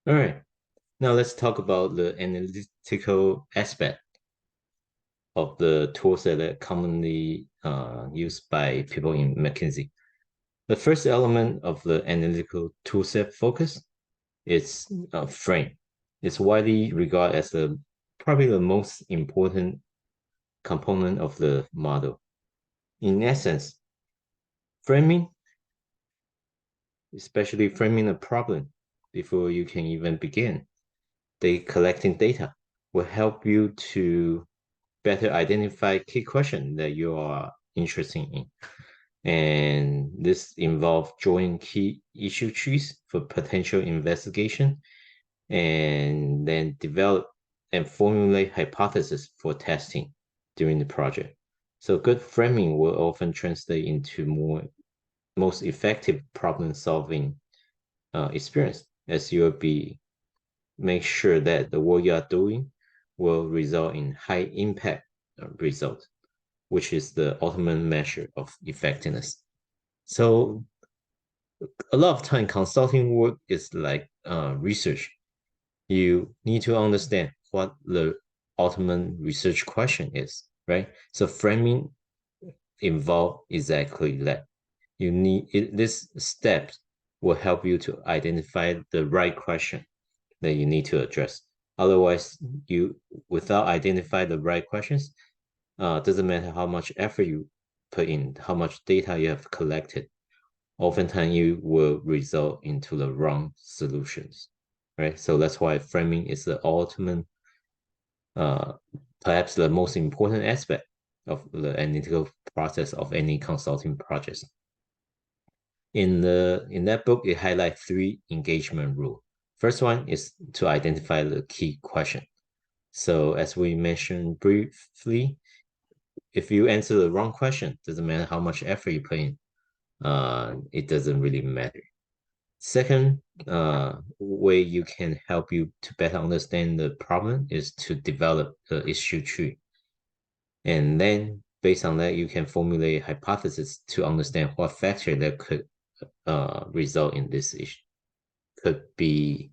All right. Now let's talk about the analytical aspect of the tools that are commonly used by people in McKinsey. The first element of the analytical toolset focus is frame. It's widely regarded as probably the most important component of the model. In essence, framing, especially framing a problem before you can even begin, collecting data will help you to better identify key questions that you are interested in. And this involves drawing key issue trees for potential investigation and then develop and formulate hypotheses for testing during the project. So good framing will often translate into most effective problem solving experience as you'll be make sure that the work you are doing will result in high impact results, which is the ultimate measure of effectiveness. So a lot of time consulting work is like research. You need to understand what the ultimate research question is, right? So framing involve exactly that. You need this step will help you to identify the right question that you need to address. Otherwise, you without identify the right questions, doesn't matter how much effort you put in, how much data you have collected, oftentimes you will result into the wrong solutions, right? So that's why framing is the ultimate, uh, perhaps the most important aspect of the analytical process of any consulting project. In that book, it highlights three engagement rules. First one is to identify the key question. So as we mentioned briefly, if you answer the wrong question, doesn't matter how much effort you put in, it doesn't really matter. Second, way you can help you to better understand the problem is to develop the issue tree. And then based on that, you can formulate a hypothesis to understand what factor that could result in this issue. Could be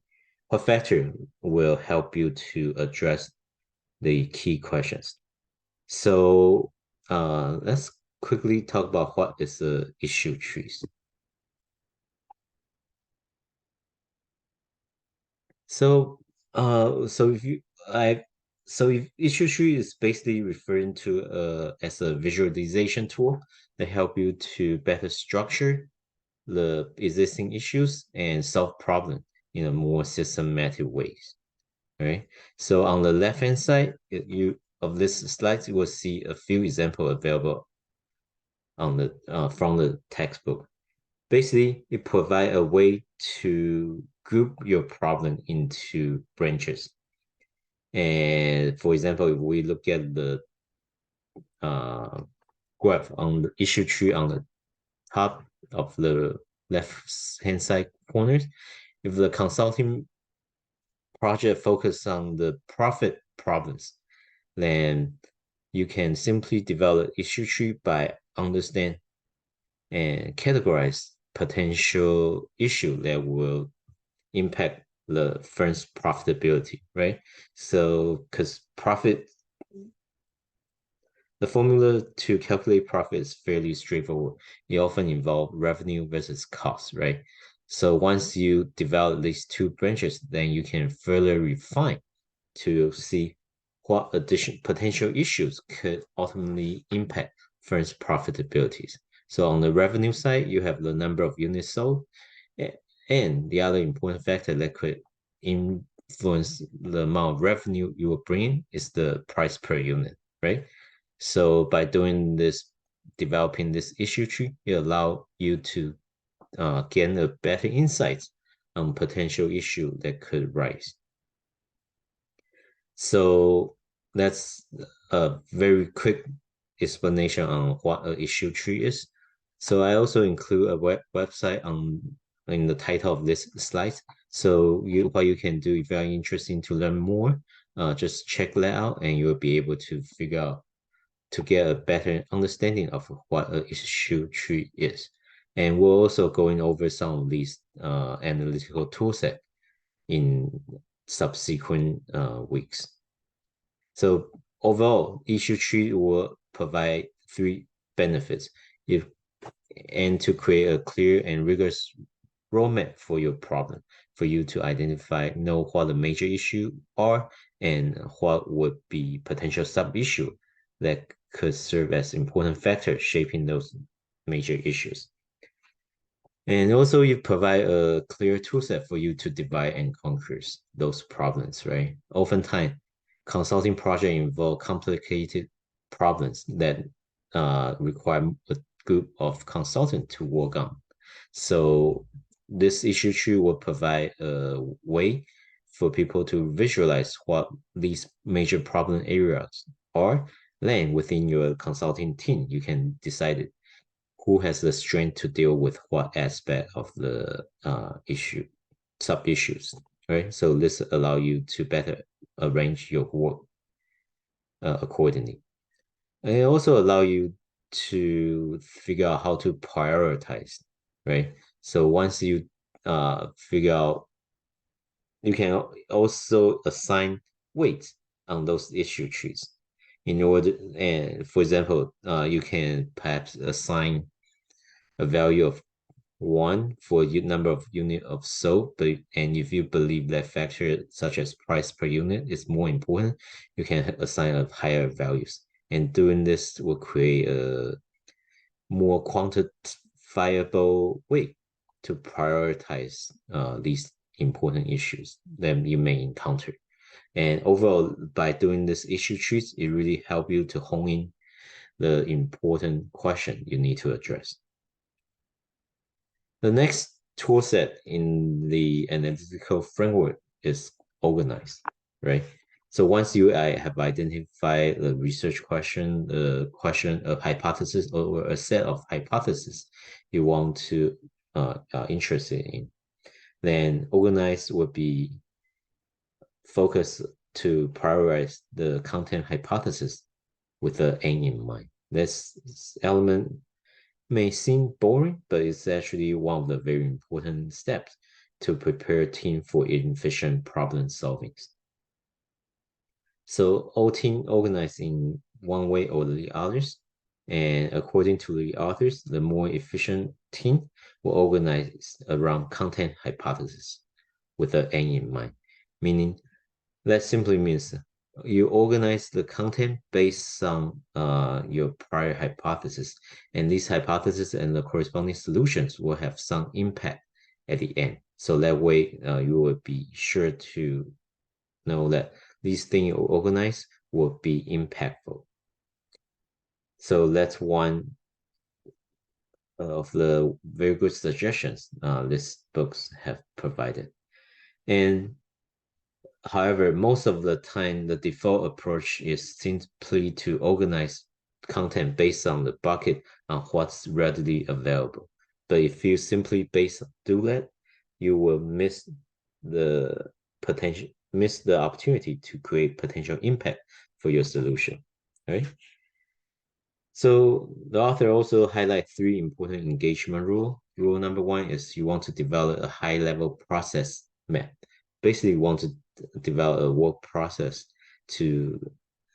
what factor will help you to address the key questions. So let's quickly talk about what is the issue trees. So so if you I so if issue tree is basically referring to as a visualization tool that help you to better structure the existing issues and solve problem in a more systematic ways. Right. So on the left hand side, you of this slide, you will see a few examples available on the from the textbook. Basically, it provides a way to group your problem into branches. And for example, if we look at the uh, graph on the issue tree on the top of the left hand side corners, if the consulting project focus on the profit problems, then you can simply develop issue tree by understand and categorize potential issue that will impact the firm's profitability, right? So, because the formula to calculate profit is fairly straightforward. It often involves revenue versus cost, right? So once you develop these two branches, then you can further refine to see what additional potential issues could ultimately impact firm's profitabilities. So on the revenue side, you have the number of units sold, and the other important factor that could influence the amount of revenue you will bring is the price per unit, right? So by doing this, developing this issue tree, it allow you to gain a better insight on potential issue that could rise. So that's a very quick explanation on what an issue tree is. So I also include a website on in the title of this slide. So what you can do if you are interested to learn more, just check that out and you'll be able to figure out to get a better understanding of what an issue tree is. And we're also going over some of these analytical toolset in subsequent weeks. So overall, issue tree will provide three benefits. If and to create a clear and rigorous roadmap for your problem, for you to identify, know what the major issue are and what would be potential sub-issue that could serve as important factors shaping those major issues. And also you provide a clear toolset for you to divide and conquer those problems, right? Oftentimes, consulting projects involve complicated problems that require a group of consultants to work on. So this issue tree will provide a way for people to visualize what these major problem areas are. Then within your consulting team, you can decide who has the strength to deal with what aspect of the issue, sub issues, right? So this allow you to better arrange your work accordingly. And it also allow you to figure out how to prioritize, right? So once you figure out, you can also assign weight on those issue trees in order, and for example, you can perhaps assign a value of one for number of unit of sold, but and if you believe that factor such as price per unit is more important, you can assign a higher values. And doing this will create a more quantifiable way to prioritize these important issues that you may encounter. And overall, by doing this issue trees, it really help you to hone in the important question you need to address. The next toolset in the analytical framework is organize, right? So once you have identified the research question, the question of hypothesis or a set of hypotheses you want to interested in, then organize would be focused to prioritize the content hypothesis with the aim in mind. This element may seem boring, but it's actually one of the very important steps to prepare a team for efficient problem solving. So all team organized in one way or the others, and according to the authors, the more efficient team will organize around content hypothesis with the aim in mind, meaning that simply means you organize the content based on your prior hypothesis, and these hypotheses and the corresponding solutions will have some impact at the end. So that way, you will be sure to know that these things you organize will be impactful. So that's one of the very good suggestions these books have provided. And however, most of the time, the default approach is simply to organize content based on the bucket on what's readily available. But if you simply do that, you will miss the opportunity to create potential impact for your solution, right? So the author also highlights three important engagement rules. Rule number one is you want to develop a high-level process map. Basically, you want to develop a work process that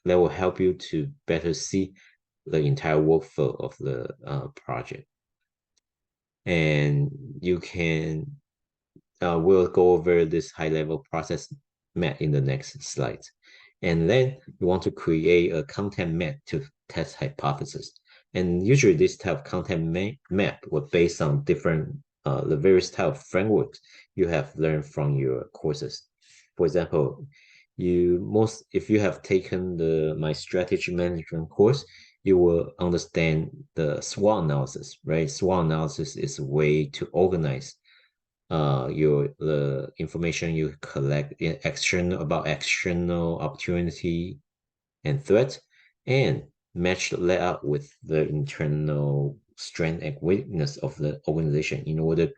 will help you to better see the entire workflow of the project. And you can we'll go over this high-level process map in the next slide. And then you want to create a content map to test hypothesis. And usually this type of content map will based on different the various type of frameworks you have learned from your courses. For example, if you have taken the my strategy management course, you will understand the SWOT analysis, right? SWOT analysis is a way to organize the information you collect in external opportunity and threat, and match that with the internal strength and weakness of the organization in order to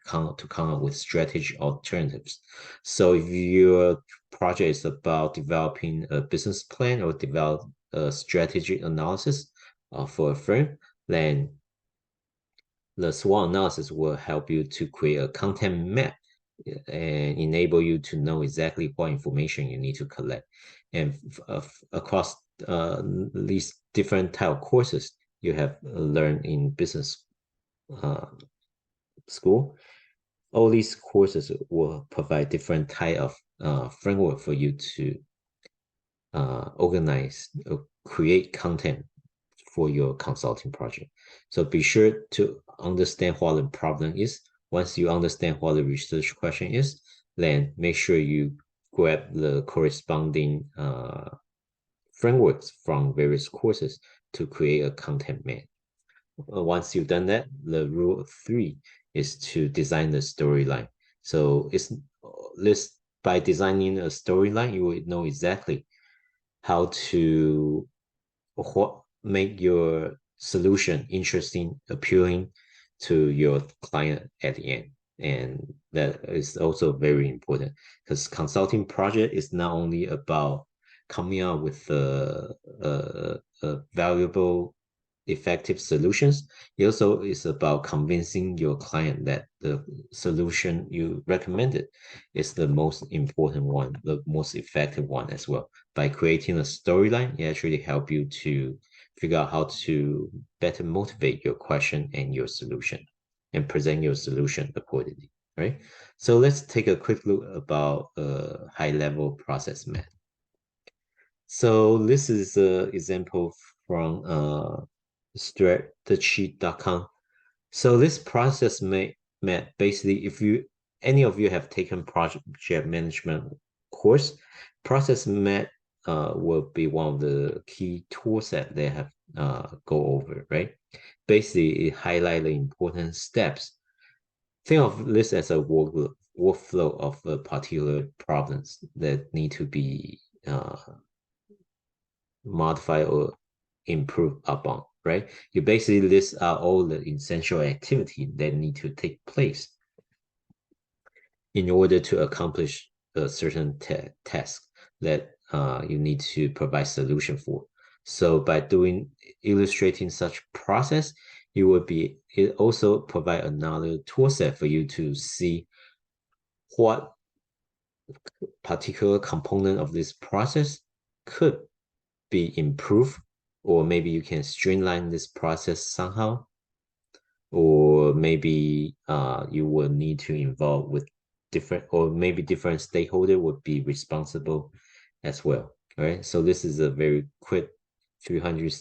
come up with strategy alternatives. So if your project is about developing a business plan or develop a strategic analysis for a firm, then the SWOT analysis will help you to create a content map and enable you to know exactly what information you need to collect. And across these different type of courses you have learned in business school, all these courses will provide different type of framework for you to organize, create content for your consulting project. So be sure to understand what the problem is. Once you understand what the research question is, then make sure you grab the corresponding frameworks from various courses to create a content map. Once you've done that, the rule 3 is to design the storyline. So it's this by designing a storyline, you will know exactly how to make your solution interesting, appealing to your client at the end. And that is also very important because consulting project is not only about coming up with valuable, effective solutions. It also is about convincing your client that the solution you recommended is the most important one, the most effective one as well. By creating a storyline, it actually help you to figure out how to better motivate your question and your solution and present your solution accordingly, right? So let's take a quick look about a high-level process map. So this is an example from strategy.com. So this process map basically, if you any of you have taken project management course, process map will be one of the key tools that they have go over, right? Basically, it highlights the important steps. Think of this as a workflow of a particular problems that need to be modify or improve upon, right? You basically list out all the essential activity that need to take place in order to accomplish a certain task that you need to provide solution for. So by illustrating such process, it also provide another tool set for you to see what particular component of this process could be improved, or maybe you can streamline this process somehow, or maybe you will need to involve with different, or maybe different stakeholder would be responsible as well. All right, so this is a very quick 300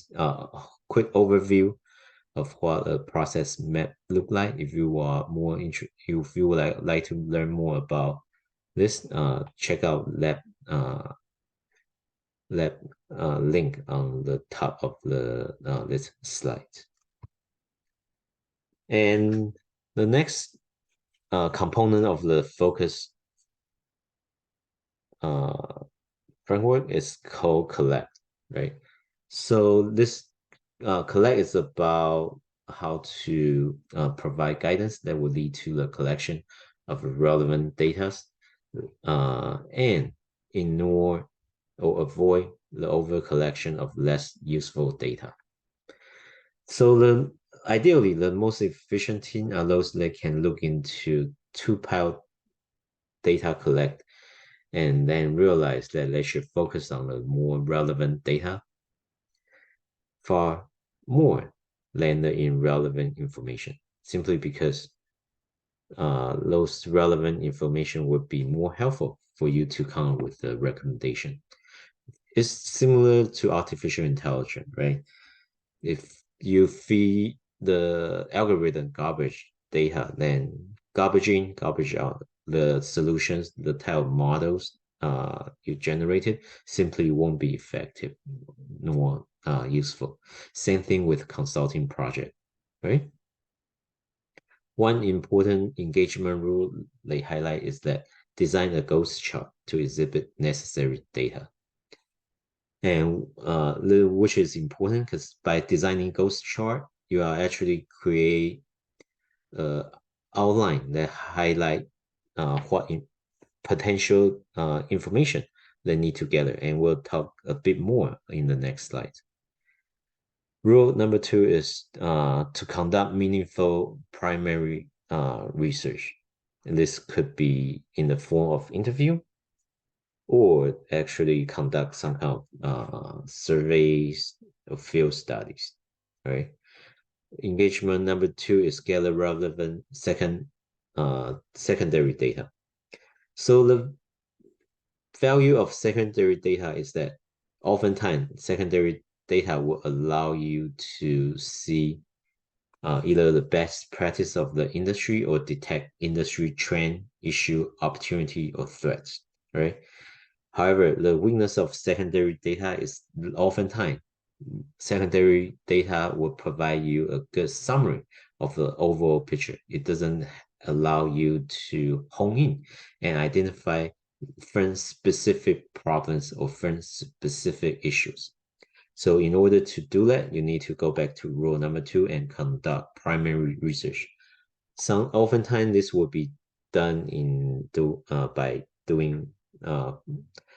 quick overview of what a process map look like. If you are more if you would like to learn more about this, check out lab link on the top of the this slide. And the next component of the focus framework is called collect, right? So this collect is about how to provide guidance that will lead to the collection of relevant data and ignore or avoid the over collection of less useful data. So ideally, the most efficient team are those that can look into two-pile data collect and then realize that they should focus on the more relevant data far more than the irrelevant information, simply because those relevant information would be more helpful for you to come up with a recommendation. It's similar to artificial intelligence, right? If you feed the algorithm garbage data, then garbage in, garbage out, the solutions, the type of models you generated simply won't be effective nor useful. Same thing with consulting project, right? One important engagement rule they highlight is that design a ghost chart to exhibit necessary data. And which is important because by designing ghost chart, you are actually create outline that highlight what potential information they need to gather, and we'll talk a bit more in the next slide. Rule number 2 is to conduct meaningful primary research. And this could be in the form of interview or actually conduct some kind of surveys or field studies, right? Engagement number two is gather relevant secondary data. So the value of secondary data is that oftentimes secondary data will allow you to see either the best practice of the industry or detect industry trend, issue, opportunity, or threats, right? However, the weakness of secondary data is oftentimes secondary data will provide you a good summary of the overall picture. It doesn't allow you to hone in and identify firm specific problems or firm specific issues. So in order to do that, you need to go back to rule number two and conduct primary research. Oftentimes this will be done by doing uh,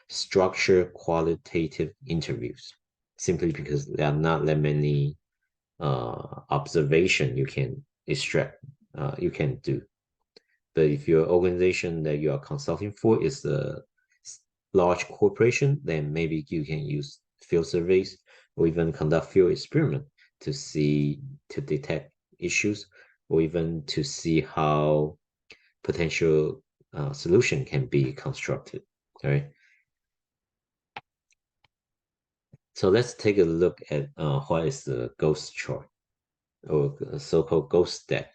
structured qualitative interviews, simply because there are not that many observation you can extract, you can do. But if your organization that you are consulting for is a large corporation, then maybe you can use field surveys or even conduct field experiment to detect issues or even to see how potential solution can be constructed. All right. So let's take a look at what is the ghost chart or so-called ghost stack.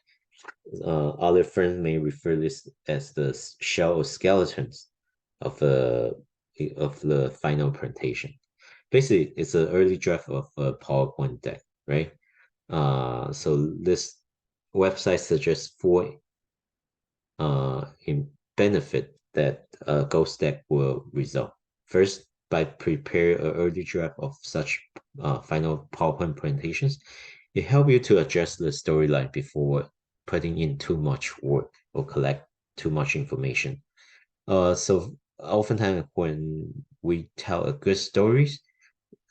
Other firms may refer this as the shell or skeletons of the final presentation. Basically, it's an early draft of a PowerPoint deck, right? So this website suggests four in benefit that a ghost deck will result. First, by preparing an early draft of such final PowerPoint presentations, it helps you to adjust the storyline before putting in too much work or collect too much information. So oftentimes when we tell a good stories,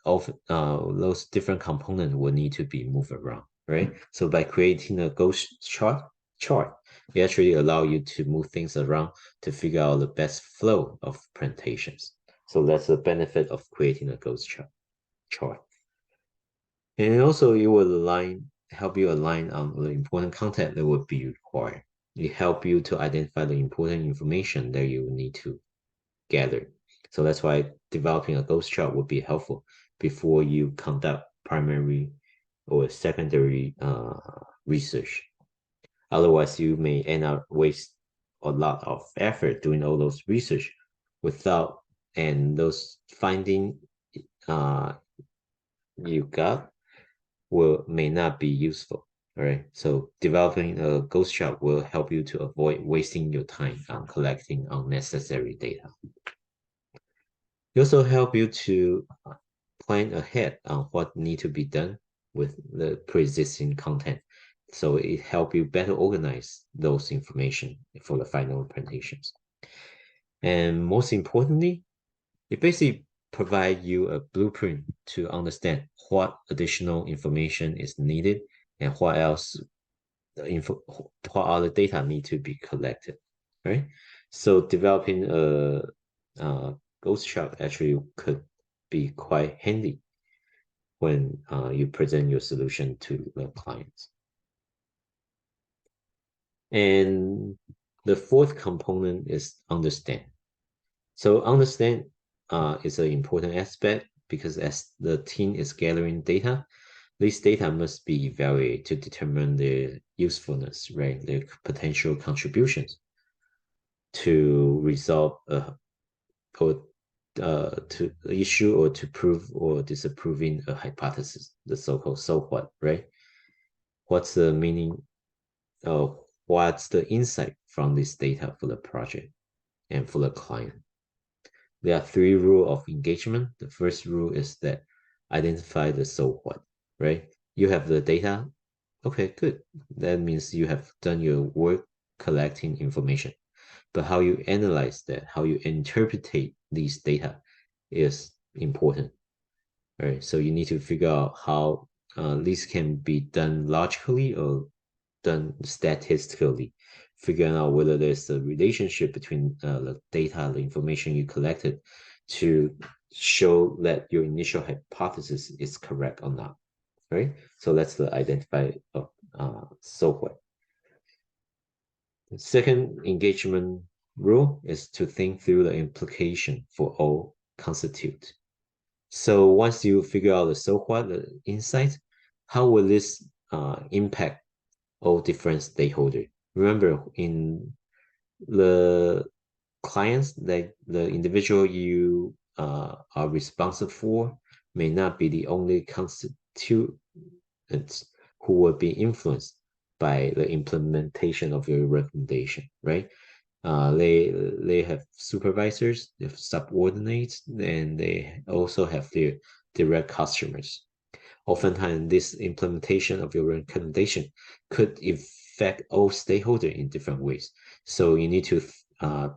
of those different components will need to be moved around, right? So by creating a ghost chart, it actually allow you to move things around to figure out the best flow of presentations. So that's the benefit of creating a ghost chart. And also it will help you align on the important content that will be required. It help you to identify the important information that you need to gather. So that's why developing a ghost chart would be helpful before you conduct primary or secondary research. Otherwise, you may end up waste a lot of effort doing all those research without and those finding uh, you got may not be useful. All right. So developing a ghost chart will help you to avoid wasting your time on collecting unnecessary data. It also help you to plan ahead on what need to be done with the pre-existing content. So it help you better organize those information for the final presentations. And most importantly, it basically provide you a blueprint to understand what additional information is needed and what else what other data need to be collected, right? So developing a ghost chart actually could be quite handy when you present your solution to the clients. And the fourth component is understand. So understand is an important aspect because as the team is gathering data, this data must be evaluated to determine the usefulness, right? The potential contributions to resolve or to issue or to prove or disapproving a hypothesis, the so-called so what, right? What's the meaning of what's the insight from this data for the project and for the client? There are three rules of engagement. The first rule is that identify the so what, right? You have the data. Okay, good. That means you have done your work collecting information. But how you analyze that, how you interpret these data is important, right? So you need to figure out how this can be done logically or done statistically figuring out whether there's a relationship between the data, the information you collected, to show that your initial hypothesis is correct or not, right? So that's the identify of so what. The second engagement rule is to think through the implication for all constitute. So once you figure out the so what, the insight, how will this impact all different stakeholders? Remember, in the clients, that the individual you are responsible for may not be the only constituents who will be influenced by the implementation of your recommendation, right? They have supervisors, they have subordinates, and they also have their direct customers. Oftentimes, this implementation of your recommendation could affect all stakeholders in different ways. So you need to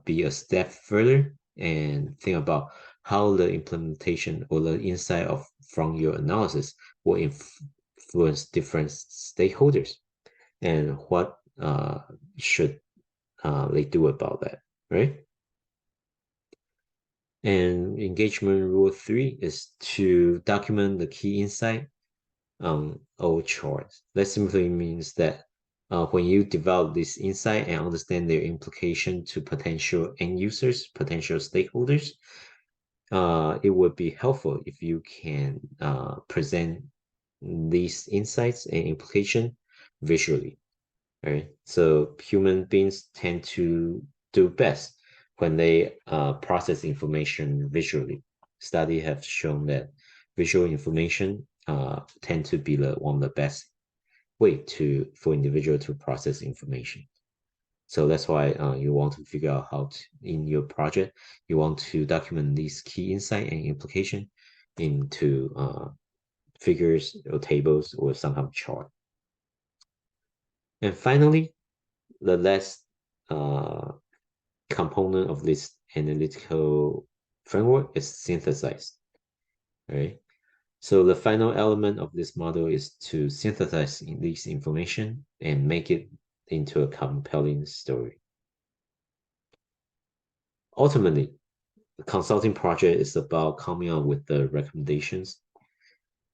be a step further and think about how the implementation or the insight of from your analysis will influence different stakeholders, and what should they do about that, right? And engagement rule 3 is to document the key insight on all charts. That simply means that when you develop this insight and understand their implication to potential end users, potential stakeholders, it would be helpful if you can present these insights and implication visually, right? So human beings tend to do best when they process information visually. Studies have shown that visual information tend to be one of the best way for individual to process information. So that's why you want to figure out how to, in your project, you want to document these key insight and implication into figures or tables or somehow chart. And finally, the last component of this analytical framework is synthesize, right? So the final element of this model is to synthesize this information and make it into a compelling story. Ultimately, the consulting project is about coming up with the recommendations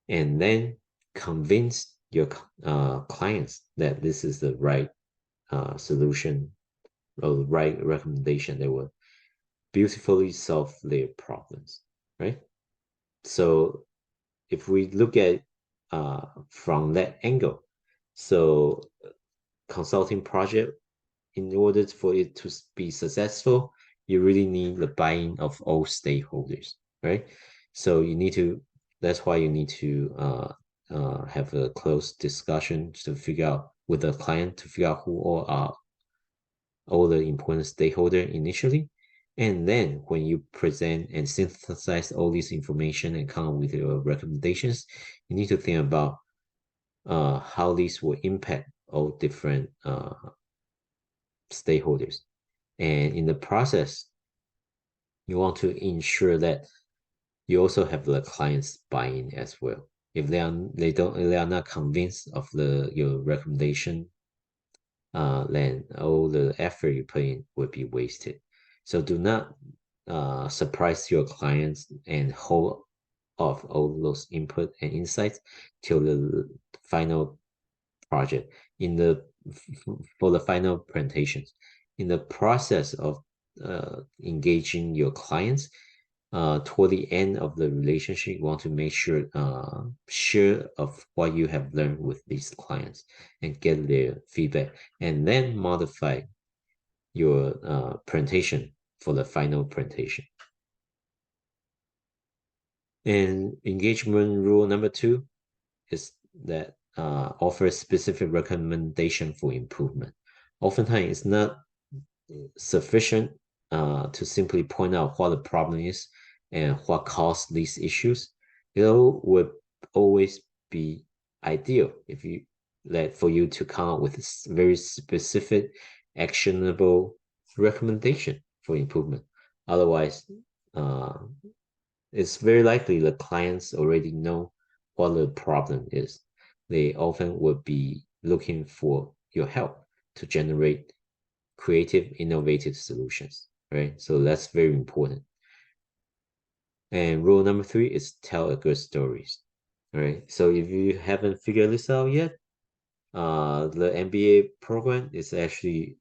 and then convince your clients that this is the right solution or the right recommendation that will beautifully solve their problems, right? So if we look at from that angle, so consulting project, in order for it to be successful, you really need the buy-in of all stakeholders, right? So you need to, that's why you need to have a close discussion to figure out with the client to figure out who all are all the important stakeholder initially. And then when you present and synthesize all this information and come up with your recommendations, you need to think about how this will impact all different stakeholders. And in the process, you want to ensure that you also have the clients buy-in as well. If they are not convinced of your recommendation, then all the effort you put in would be wasted. So do not surprise your clients and hold off all those input and insights till the final project for the final presentations. In the process of engaging your clients, toward the end of the relationship, you want to make sure of what you have learned with these clients and get their feedback, and then modify your presentation for the final presentation. And engagement rule number 2 is that offer specific recommendation for improvement. Oftentimes, it's not sufficient to simply point out what the problem is and what caused these issues. It would always be ideal if you that for you to come up with a very specific, actionable recommendation for improvement. Otherwise, it's very likely the clients already know what the problem is. They often would be looking for your help to generate creative, innovative solutions, right? So that's very important. And rule number 3 is tell a good stories, right? So if you haven't figured this out yet, the MBA program is actually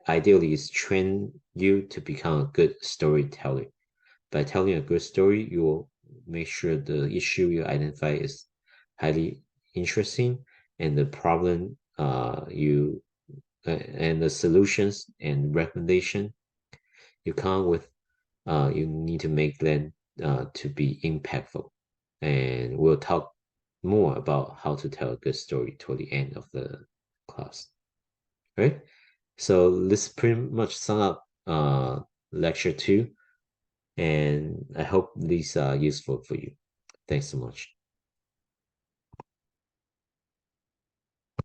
ideally is train you to become a good storyteller. By telling a good story, you will make sure the issue you identify is highly interesting, and the problem and the solutions and recommendation you come with, you need to make them to be impactful. And we'll talk more about how to tell a good story toward the end of the class, right? So this pretty much sum up lecture 2, and I hope these are useful for you. Thanks so much.